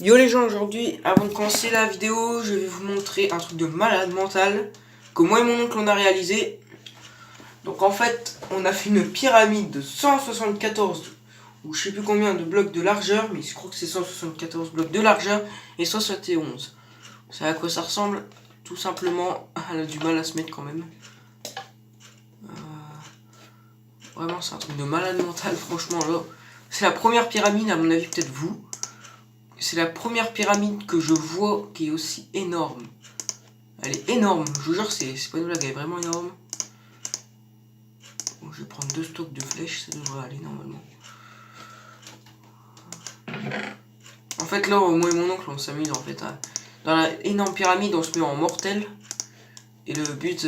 Yo les gens, aujourd'hui, avant de commencer la vidéo, je vais vous montrer un truc de malade mental que moi et mon oncle on a réalisé. Donc en fait, on a fait une pyramide de 174 ou je sais plus combien de blocs de largeur, mais je crois que c'est 174 blocs de largeur et 71. Vous savez à quoi ça ressemble? Tout simplement, elle a du mal à se mettre quand même. Vraiment, c'est un truc de malade mental, franchement. Là, c'est la première pyramide, à mon avis, peut-être vous. C'est la première pyramide que je vois qui est aussi énorme. Elle est énorme, je vous jure, c'est pas une blague, elle est vraiment énorme. Bon, je vais prendre 2 stocks de flèches, ça devrait aller normalement. En fait, là, moi et mon oncle, on s'amuse en fait. Dans la énorme pyramide, on se met en mortel. Et le but,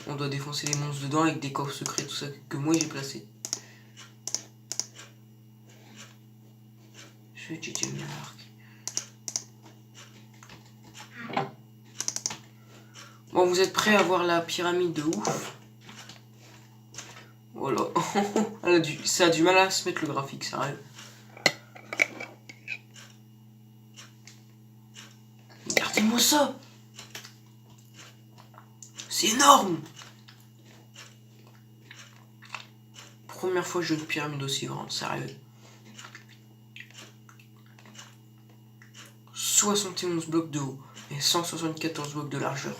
on doit défoncer les monstres dedans avec des coffres secrets, tout ça que moi j'ai placé. Je vais utiliser le arc. Bon, vous êtes prêts à voir la pyramide de ouf? Voilà. Ça a du mal à se mettre le graphique, ça arrive. Regardez-moi ça! C'est énorme! Première fois que je vois une pyramide aussi grande, sérieux. 71 blocs de haut et 174 blocs de largeur.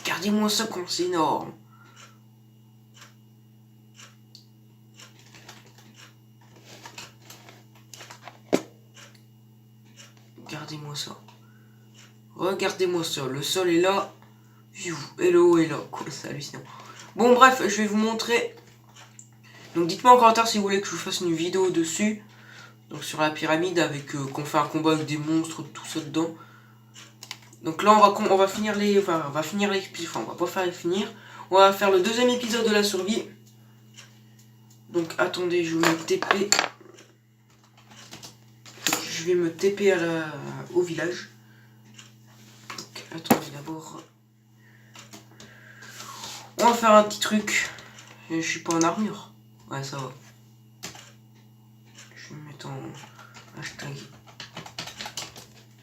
Regardez-moi ça comme c'est énorme. Regardez-moi ça. Regardez-moi ça. Le sol est là. Et le haut est là. Quoi, c'est hallucinant. Bon, bref, je vais vous montrer. Donc, dites-moi en commentaire si vous voulez que je vous fasse une vidéo dessus. Donc, sur la pyramide, avec qu'on fait un combat avec des monstres, tout ça dedans. Donc là, on va finir les. Enfin, on va finir les. Enfin, on va pas faire les finir. On va faire le deuxième épisode de la survie. Donc, attendez, je vais me TP. Je vais me TP au village. Donc, attendez d'abord. On va faire un petit truc. Je suis pas en armure. Ouais, ça va. Je vais me mettre en hashtag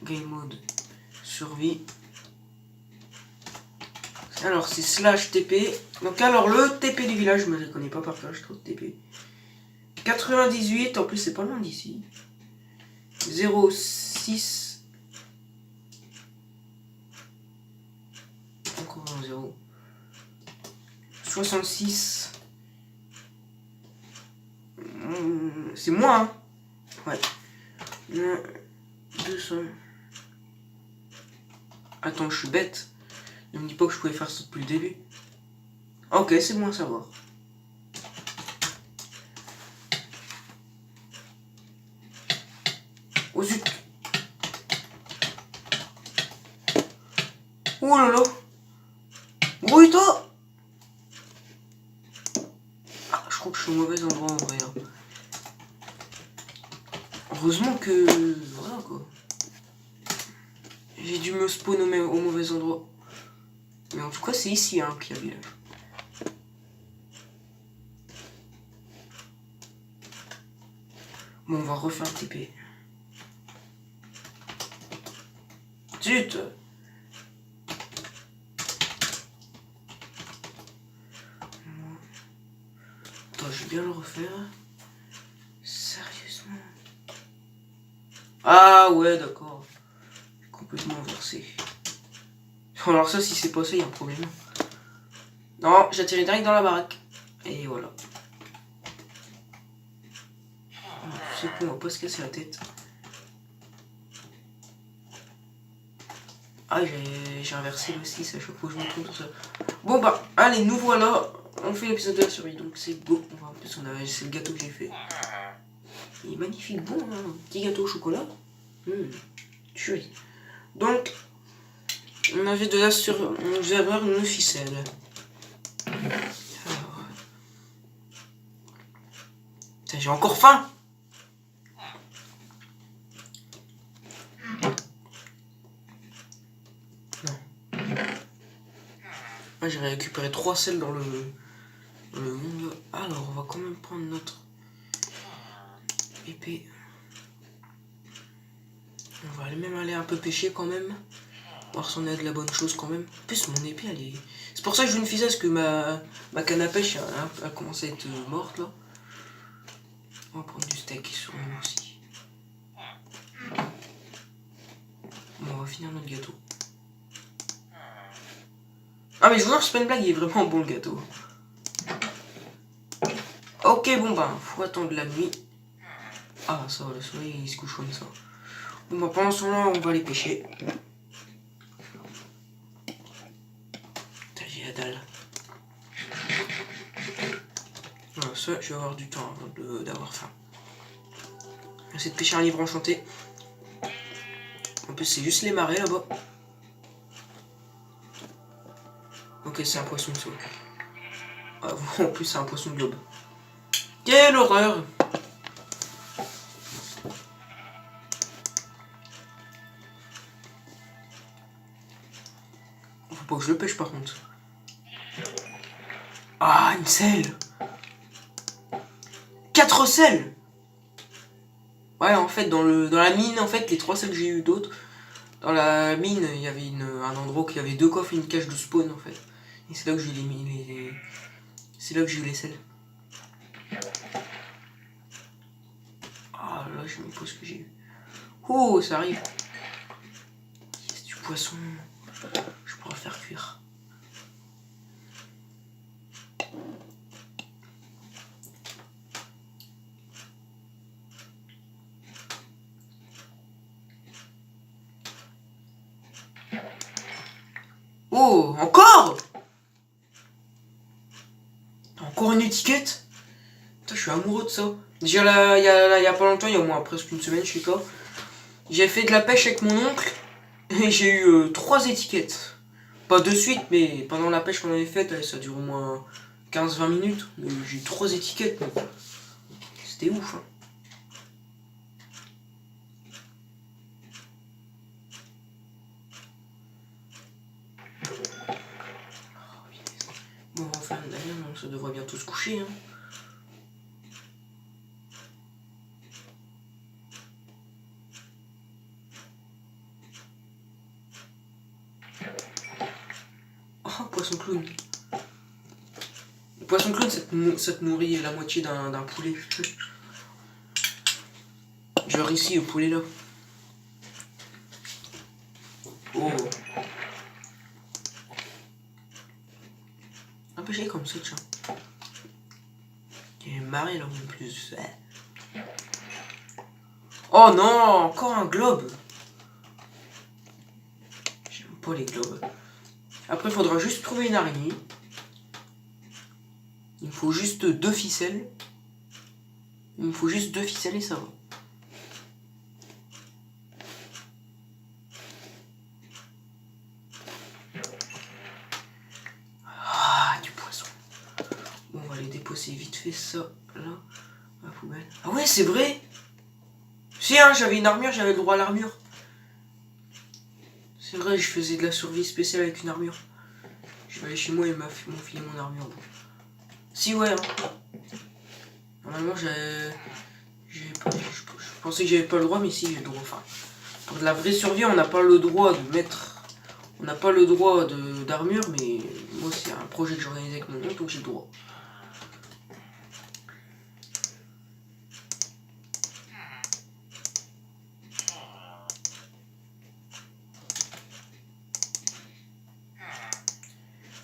game mode survie. Alors, c'est slash TP. Donc, alors, le TP du village, je ne le connais pas par cœur, je trouve TP. 98, en plus, c'est pas loin d'ici. 06. Encore un 0. 66. C'est moins, hein. Ouais. 200. Attends, je suis bête. Ne me dis pas que je pouvais faire ça depuis le début. Ok, c'est bon à savoir. Oh zut. Oh là là. Grouille-toi. Ah, je crois que je suis au mauvais endroit en vrai. Heureusement que... Voilà quoi. J'ai dû me spawn au mauvais endroit. Mais en tout cas, c'est ici hein, qu'il y a le village. Bon, on va refaire un TP. Zut! Attends, je vais bien le refaire. Sérieusement? Ah ouais, d'accord. Complètement inversé. Alors ça, si c'est pas ça, il y a un problème. Non, j'atterris direct dans la baraque. Et voilà. C'est bon, on va pas se casser la tête. Ah, j'ai inversé le 6 à chaque fois que je me trompe tout ça. Bon bah, allez, nous voilà. On fait l'épisode de la survie, donc c'est beau. En plus, c'est le gâteau que j'ai fait. Il est magnifique, bon, hein. Petit gâteau au chocolat. Chérie. Donc, on avait de la survie. On devait avoir une ficelle. Alors. J'ai encore faim. J'ai récupéré 3 sels dans le monde. Alors, on va quand même prendre notre épée. On va même aller un peu pêcher quand même. Voir si on a de la bonne chose quand même. En plus mon épée elle est... C'est pour ça que je veux une ficelle, parce que ma canne à pêche a commencé à être morte là. On va prendre du steak sur nous aussi. Bon, on va finir notre gâteau. Ah mais je vous jure, c'est pas une blague, il est vraiment bon le gâteau. Ok, bon ben, faut attendre la nuit. Ah ça va, le soleil il se couche comme ça. Bon bah pendant ce temps-là, on va aller pêcher. Putain, j'ai la dalle. Voilà, ça, je vais avoir du temps avant d'avoir faim. On va essayer de pêcher un livre enchanté. En plus, c'est juste les marais là-bas. Ok, c'est un poisson saut. Ah, en plus, c'est un poisson globe. Quelle horreur! Faut pas que je le pêche par contre. Ah, une selle! 4 selles! Ouais, en fait, dans la mine, en fait, les 3 selles que j'ai eu d'autres, dans la mine, il y avait un endroit où il y avait 2 coffres et une cage de spawn, en fait. Et c'est là que j'ai eu c'est là que j'ai eu les selles. Ah là, je sais même pas ce que j'ai eu. Oh, ça arrive. C'est du poisson. Je pourrais faire cuire. Oh, encore! Encore une étiquette? Putain, je suis amoureux de ça. Déjà, il y a pas longtemps, il y a au moins presque une semaine, je sais pas. J'ai fait de la pêche avec mon oncle et j'ai eu 3 étiquettes. Pas de suite, mais pendant la pêche qu'on avait faite, ça dure au moins 15-20 minutes. J'ai eu 3 étiquettes. C'était ouf. Hein. Bon, enfin, d'ailleurs, on se devrait bientôt se coucher. Hein. Oh, poisson clown. Le poisson clown, ça te nourrit la moitié d'un poulet. Genre ici, le poulet là. Oh. Un peu comme ça, tiens. Il y a une marée là en plus. Oh non, encore un globe. J'aime pas les globes. Après, il faudra juste trouver une araignée. Il me faut juste 2 ficelles. Il me faut juste 2 ficelles et ça va. Ah, du poisson. Bon, on va aller déposer vite fait ça, là, à la poubelle. Ah ouais, c'est vrai. Si, hein, j'avais une armure, j'avais le droit à l'armure. C'est vrai, je faisais de la survie spéciale avec une armure. Je vais aller chez moi et m'ont filé mon armure. Bon. Si, ouais, hein. Normalement, je pensais que j'avais pas le droit, mais si, j'ai le droit. Enfin, pour de la vraie survie, on n'a pas le droit de mettre... On n'a pas le droit d'armure, mais moi, c'est un projet que j'organise avec mon oncle, donc j'ai le droit.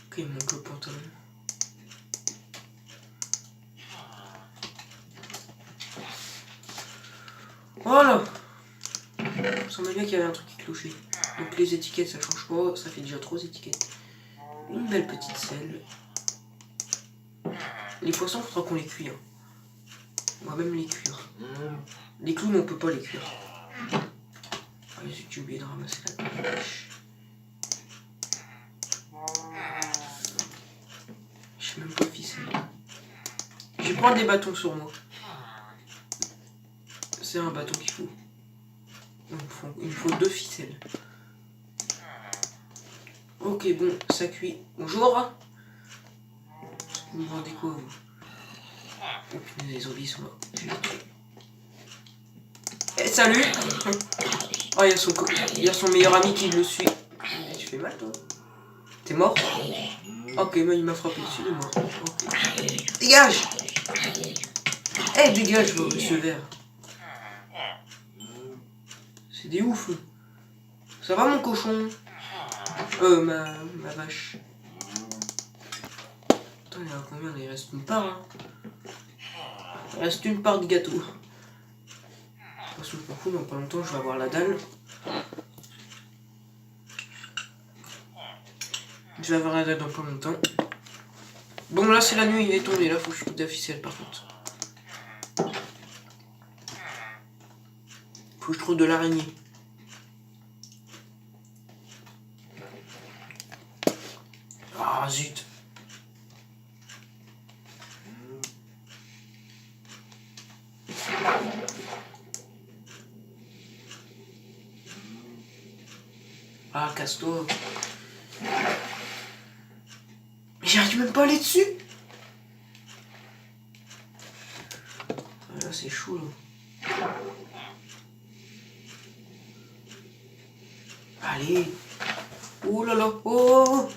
Ok, il manque le pantalon. Voilà. Il semblait bien qu'il y avait un truc qui clochait. Donc les étiquettes ça change pas, ça fait déjà 3 étiquettes. Une belle petite selle. Les poissons, il faudra qu'on les cuire. On va même les cuire. Les clowns, on peut pas les cuire. Allez, j'ai oublié de ramasser la pêche. Je sais même pas ficelle. Je vais prendre des bâtons sur moi. C'est un bâton qu'il faut. Il me faut 2 ficelles. Ok, bon, ça cuit. Bonjour. Vous me vendez quoi, vous? Oh putain, les zombies sont là. Je vais les tuer. Eh, salut. Oh, il y a son meilleur ami qui le suit. Tu fais mal, toi? T'es mort? Ok, bah, il m'a frappé dessus, il est mort. Okay. Dégage! Eh, dégage, monsieur vert. C'est des ouf. Ça va, mon cochon? Ma vache. Attends, il y en a combien? Il reste une part, hein. Il reste une part de gâteau. Parce que je m'en fous, dans pas longtemps, je vais avoir la dalle. Je vais avoir la dalle dans pas longtemps. Bon, là, c'est la nuit, il est tombé. Là, faut que je coupe de la ficelle, par contre. Faut que je trouve de l'araignée. Ah, zut. Ah, casse-toi. Mais j'arrive même pas à aller dessus. Ah, là, c'est chaud, là. Allez. Oh là là. Oh.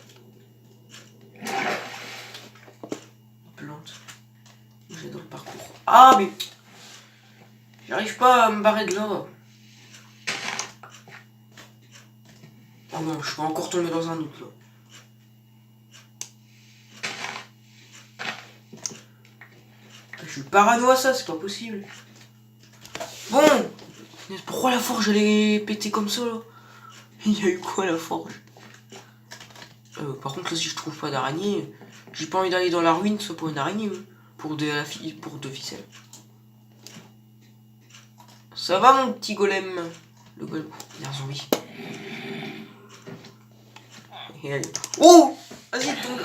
Plante. J'adore le parcours. Ah, mais... J'arrive pas à me barrer de là. Oh non, je peux encore tomber dans un doute, là. Je suis parano à ça, c'est pas possible. Bon. Pourquoi la forge, elle est pétée comme ça, là? Il y a eu quoi, la forge? Par contre, là, si je trouve pas d'araignée, j'ai pas envie d'aller dans la ruine, soit pour une araignée, pour deux ficelles. Ça va, mon petit golem? Le golem. Il y a un zombie. Et allez. Oh! Vas-y, tombe.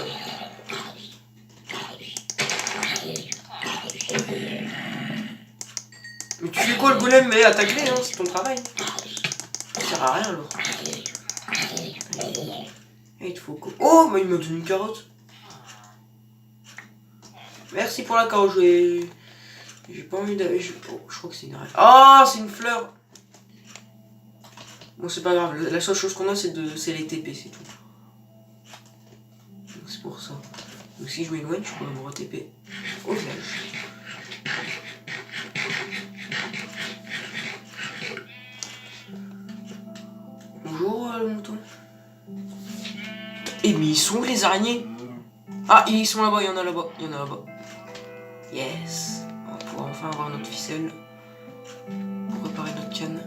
Mais tu fais quoi, le golem? Mais attaque-les, hein, c'est ton travail. Ça sert à rien, alors. Et il te faut quoi? Oh, mais il m'a donné une carotte. Merci pour la carotte, j'ai pas envie d'aller. Oh, je crois que c'est une araignée. Ah, c'est une fleur. Bon, c'est pas grave, la seule chose qu'on a, c'est les TP, c'est tout. C'est pour ça. Donc si je m'éloigne, je pourrais me re-TP au village. Bonjour, le mouton. Eh, mais ils sont où, les araignées? Ah, ils sont là-bas, il y en a là-bas, il y en a là-bas. Yes. On va pouvoir enfin avoir notre ficelle pour réparer notre canne.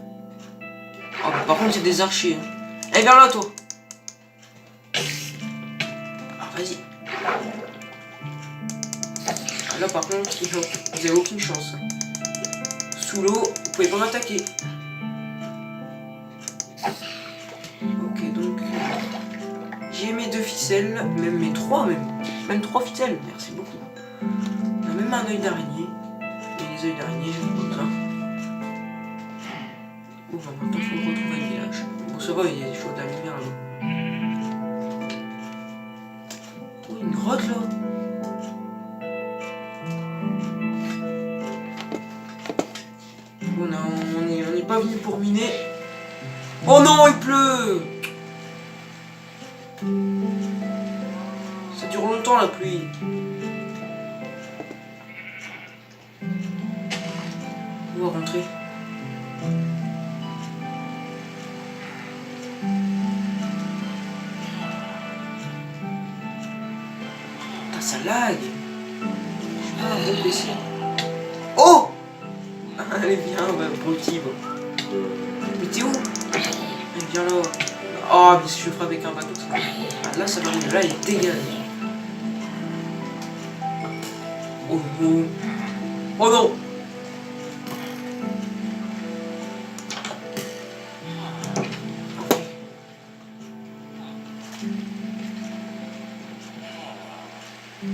Oh, bah, par contre, c'est des archers. Hein. Eh, viens là, toi. Ah, vas-y. Ah, là, par contre, vous avez aucune chance. Sous l'eau, vous pouvez pas m'attaquer. Ok, donc... j'ai mes 2 ficelles, même mes 3 même 3 ficelles, merci beaucoup. On a même un œil d'araignée. Et les œils d'araignée, je les besoin. Bon, bah, maintenant, il faut retrouver le village. Bon, ça va, il y a des choses de la lumière là-bas. Oh, une grotte là. Bon, on n'est pas venu pour miner. Oh non, il pleut. Ça dure longtemps la pluie. On va rentrer. Putain, ça lag. Je suis pas un bon PC. Oh. Allez, viens, bah, petit, bon. Mais t'es où? Allez, viens là. Oh, mais si je frappe avec un bateau, ça... Ah, là, ça va arriver. Là, il dégage. Oh non. Oh non.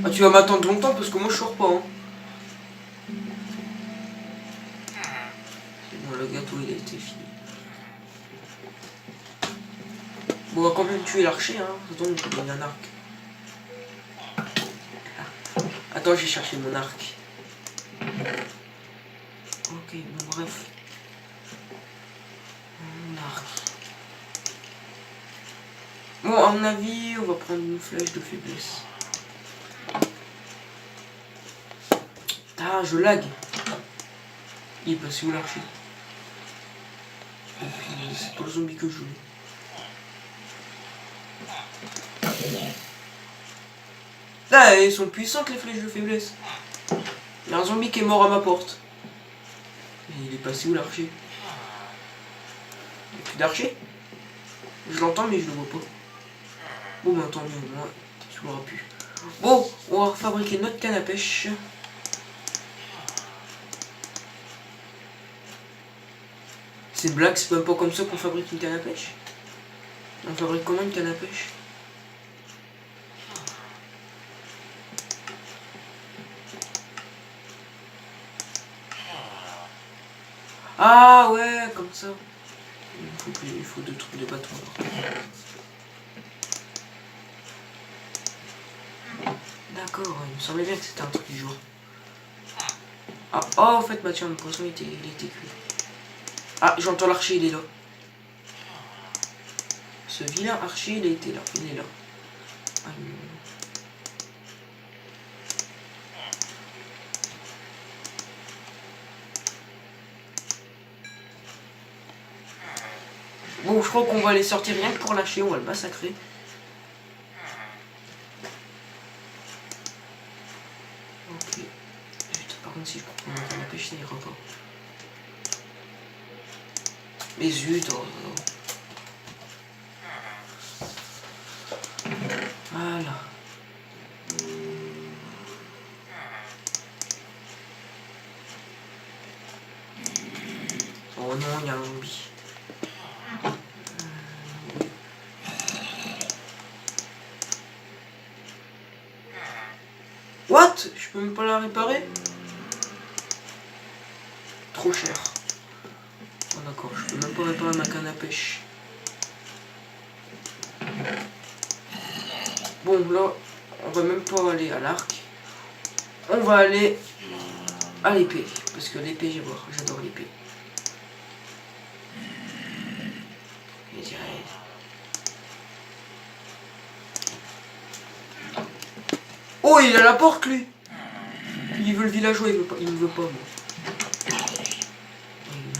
Ah, tu vas m'attendre longtemps parce que moi je sors pas. Hein. C'est bon, le gâteau il a été fini. Bon, on va quand même tuer l'archer, hein. Donc, il y a un arc. Attends, j'ai cherché mon arc. Ok, bon, bref. arc. Bon, à mon avis, on va prendre une flèche de faiblesse. Ah, je lag. Il est passé où l'archer? C'est pas le zombie que je voulais. Là, elles sont puissantes les flèches de faiblesse. Il y a un zombie qui est mort à ma porte. Et il est passé où l'archer? Il n'y a plus d'archer? Je l'entends mais je le vois pas. Bon bah tant mieux, moi, tu l'auras pu. Bon, on va fabriquer notre canne à pêche. C'est une blague, c'est même pas comme ça qu'on fabrique une canne à pêche. On fabrique comment une canne à pêche? Ah ouais, comme ça. Il faut deux trucs de bâton. D'accord, il me semblait bien que c'était un truc du genre. Ah, oh, en fait, bah tiens, le poisson il était cuit. Ah, j'entends l'archer, il est là. Ce vilain archer, il était là. Il est là. Ah, bon, je crois qu'on va les sortir rien que pour lâcher, on va le massacrer. Ok. Putain, par contre, si je prends mon canne à pêche, ça ira pas. Mais zut, oh. Voilà. Oh non, il y a un zombie. What? Je peux même pas la réparer? Trop cher. Oh d'accord, je peux même pas réparer ma canne à pêche. Bon là, on va même pas aller à l'arc. On va aller à l'épée. Parce que l'épée, j'adore l'épée. Oh, il est à la porte, lui. Il veut le villageois, il me veut pas, moi.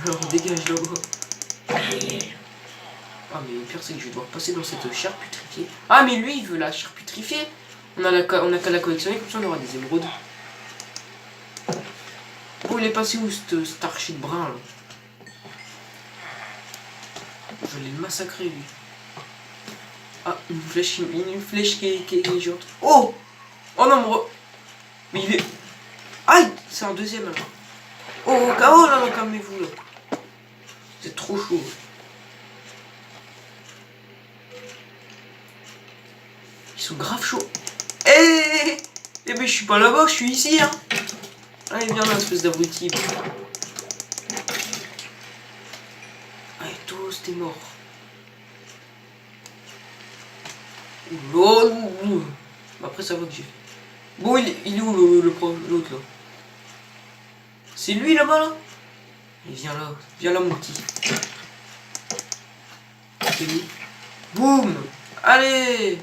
Alors, dégage là-bas. Ah, mais le pire, c'est que je vais devoir passer dans cette chair putrifiée. Ah, mais lui, il veut la chair putrifiée. On a qu'à la collectionner, comme ça, on aura des émeraudes. Oh, il est passé où, cet archer de brun, là? Je vais le massacrer, lui. Ah, une flèche qui est géante. Oh! Oh non, mais il est... Aïe! C'est un deuxième, alors. Oh, KO, là, calmez-vous, là. C'est trop chaud. Ils sont grave chauds. Eh mais je suis pas là-bas, je suis ici, hein. Allez, viens là, espèce d'abruti. Allez, tous, t'es mort. Oh, après, ça va que j'ai fait. Bon, il est où l'autre, là? C'est lui, là-bas, là? Et viens là, mon petit. C'est lui. Boum! Allez!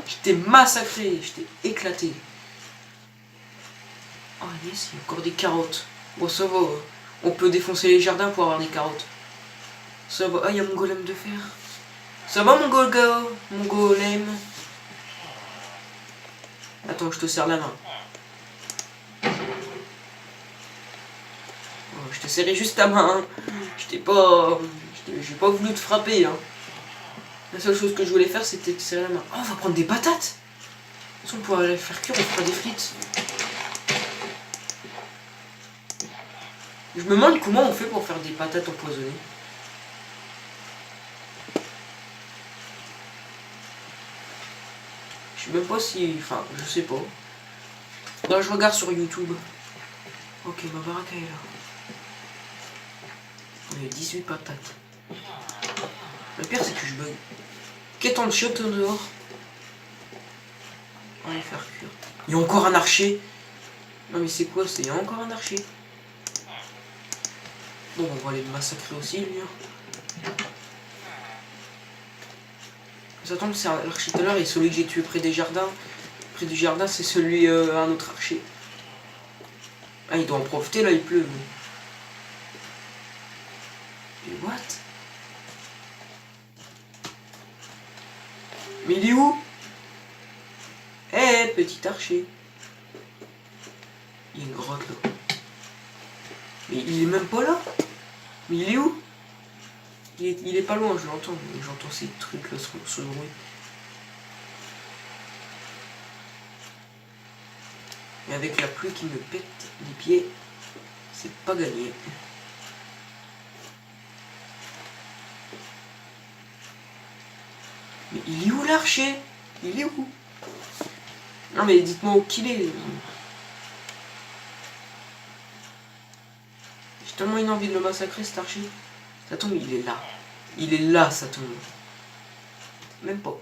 Je t'ai massacré, je t'ai éclaté. Oh yes, il y a encore des carottes. Bon, ça va. On peut défoncer les jardins pour avoir des carottes. Ça va. Ah, il y a mon golem de fer. Ça va, mon golem? Attends, je te serre la main. Oh, je te serrais juste ta main. J'ai pas voulu te frapper, hein. La seule chose que je voulais faire, c'était te serrer la main. Oh, on va prendre des patates. Si on pourrait les faire cuire, on fera des frites. Je me demande comment on fait pour faire des patates empoisonnées. Je sais même pas si... Enfin, je sais pas. Là, je regarde sur YouTube. Ok, ma baraque est là. Il y a 18 patates. Le pire, c'est que je bug. Qu'est-ce de chiottes dehors? On va les faire cuire. Il y a encore un archer. Non, mais c'est quoi? Il y a encore un archer. Bon, on va aller le massacrer aussi, lui. Ça tombe, c'est l'archer tout à l'heure et celui que j'ai tué près des jardins. Près du jardin, c'est celui, un autre archer. Ah, il doit en profiter, là, il pleut. Mais what? Mais il est où? Eh, petit archer. Il y a une grotte, là. Mais il est même pas là. Mais il est où? Il est pas loin, je l'entends. J'entends ces trucs, là, ce bruit. Et avec la pluie qui me pète les pieds, c'est pas gagné. Mais il est où l'archer? Il est où? Non mais dites-moi où qu'il est. J'ai tellement une envie de le massacrer cet archer. Ça tombe, il est là. Il est là, ça tombe. Même pas.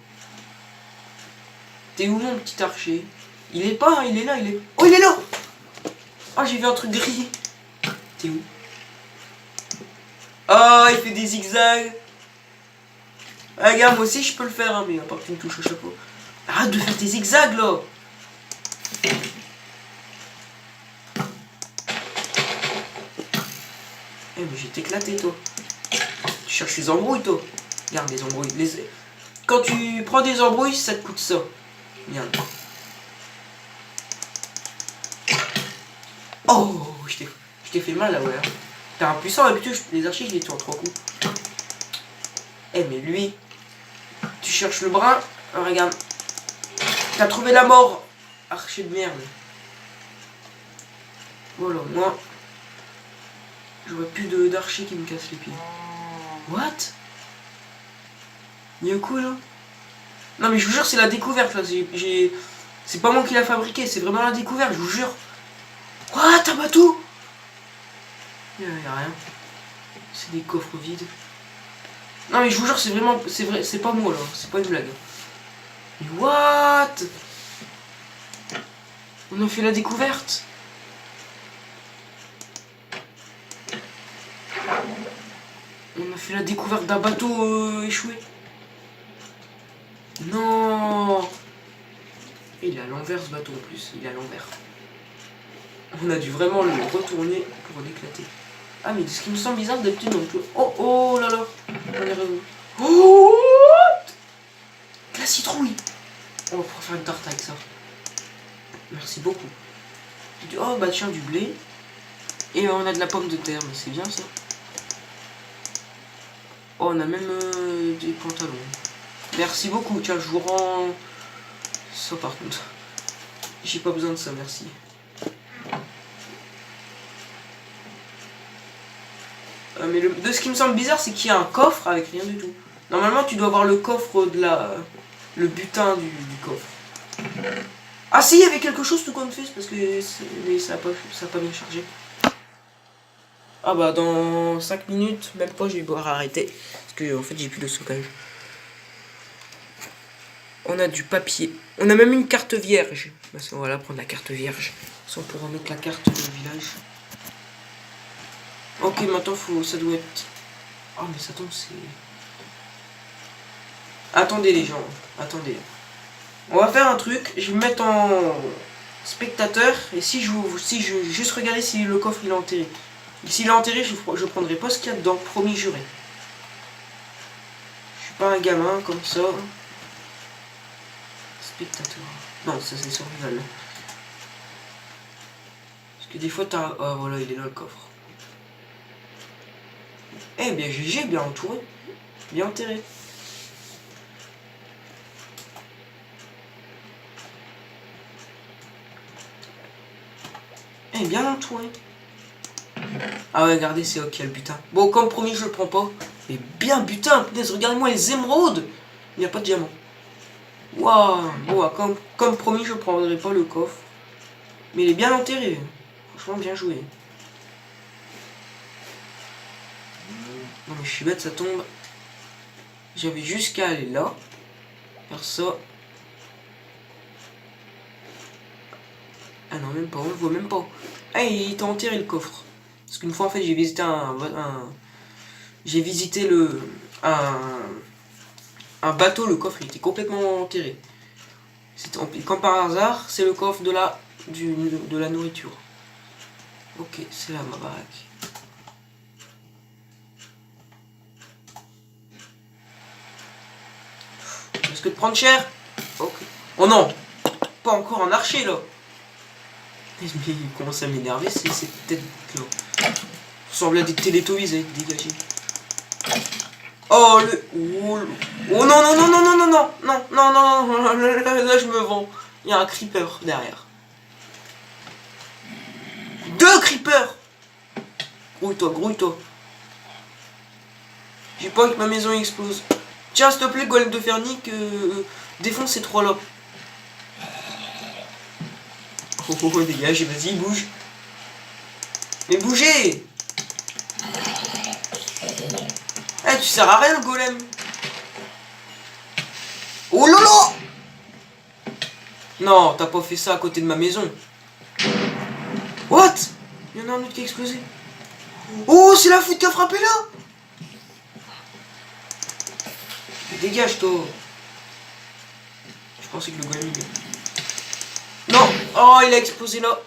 T'es où mon petit archer? Il est pas, il est là, il est... Oh, il est là! Oh, j'ai vu un truc gris. T'es où? Oh, il fait des zigzags. Ah, regarde, moi aussi je peux le faire, hein, mais à part que tu me touches à chaque fois. Arrête de faire tes zigzags, là! Eh, mais j'ai t'éclaté, toi. Tu cherches les embrouilles, toi. Regarde, les embrouilles. Quand tu prends des embrouilles, ça te coûte ça. Regarde. Oh, je t'ai fait mal, là, ouais. T'es impuissant, d'habitude, les archers, je les tue en 3 coups. Eh, mais lui... Tu cherches le brin, regarde. T'as trouvé la mort, archer de merde. Voilà, moi, j'aurais plus d'archer qui me casse les pieds. What? Il y a quoi là? Non mais je vous jure, c'est la découverte là. C'est pas moi qui l'a fabriqué, c'est vraiment la découverte, je vous jure. What? Un bateau? Il y a rien. C'est des coffres vides. Non mais je vous jure, c'est vraiment... C'est vrai, c'est pas moi là, c'est pas une blague. Mais what? On a fait la découverte. On a fait la découverte d'un bateau échoué. Non. Il est à l'envers ce bateau en plus, il est à l'envers. On a dû vraiment le retourner pour l'éclater. Ah mais ce qui me semble bizarre d'habitude on peut... Oh oh là là. On est revenu. Oh what? La citrouille. On va pouvoir faire une tarte avec ça. Merci beaucoup. Oh bah tiens, du blé. Et on a de la pomme de terre, mais c'est bien ça. Oh, on a même des pantalons. Merci beaucoup, tiens, je vous rends ça par contre. J'ai pas besoin de ça, merci. Mais de ce qui me semble bizarre, c'est qu'il y a un coffre avec rien du tout. Normalement, tu dois avoir le coffre de la... Le butin du coffre. Ah si, il y avait quelque chose tout confus, parce que mais ça a pas bien chargé. Ah bah dans 5 minutes, même pas, je vais devoir arrêter. Parce que en fait, j'ai plus de stockage. On a du papier. On a même une carte vierge. On va là prendre la carte vierge. On pourra mettre la carte du village. Ok, maintenant ça doit être... Oh mais ça tombe, c'est... Attendez les gens, attendez. On va faire un truc, je vais me mettre en spectateur. Et si je juste regarder si le coffre il est enterré. S'il est enterré, je prendrai pas ce qu'il y a dedans, promis juré. Je suis pas un gamin comme ça. Spectateur. Non, ça c'est survival. Parce que des fois t'as... Ah voilà, il est là le coffre. Eh bien GG, bien entouré. Bien enterré. Eh bien entouré. Ah ouais, regardez, c'est ok le butin. Bon, comme promis, je le prends pas. Mais bien butin, punaise, regardez-moi les émeraudes. Il n'y a pas de diamant. Waouh, bon, comme promis, je prendrai pas le coffre. Mais il est bien enterré. Franchement, bien joué. Non mais je suis bête, ça tombe. J'avais juste qu'à aller là. Faire ça. Ah non, même pas, on le voit même pas. Ah, il était enterré le coffre. Parce qu'une fois en fait j'ai visité j'ai visité un un bateau, le coffre il était complètement enterré. Comme par hasard, c'est le coffre de la nourriture. Ok, c'est là ma baraque. Risque de prendre cher. Ok. Oh non, pas encore un archer là. Mais il commence à m'énerver, c'est cette tête là. Ça ressemble à des Télétobies avec dégagé. Oh le. Oh non non non non non non non non non non là je me vends. Il y a un creeper derrière. 2 creepers. Grouille-toi, grouille-toi. J'ai pas envie que ma maison explose. Tiens, s'il te plaît, golem de Fernic, défonce ces 3 là. Oh, dégage, vas-y, bouge. Mais bougez. Eh, tu sers à rien, le golem. Oh lolo. Non, t'as pas fait ça à côté de ma maison. What? Il y en a un autre qui a explosé. Oh, c'est la foudre qui a frappé là. Dégage, toi. Je pensais que le golem... Non. Oh, il a explosé là.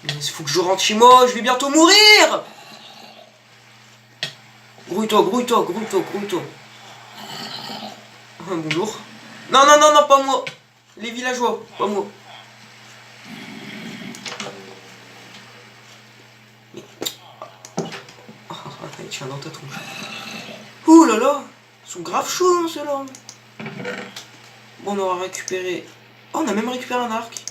Il faut que je rentre chez moi, je vais bientôt mourir. Grouille-toi, grouille-toi, grouille-toi, grouille-toi. Bonjour. Non, non, non, non, pas moi. Les villageois, pas moi. Mais... Oh, tiens dans ta tronche. Ouh là là. Ils sont grave chauds, hein, ceux-là. Bon, on aura récupéré... Oh, on a même récupéré un arc.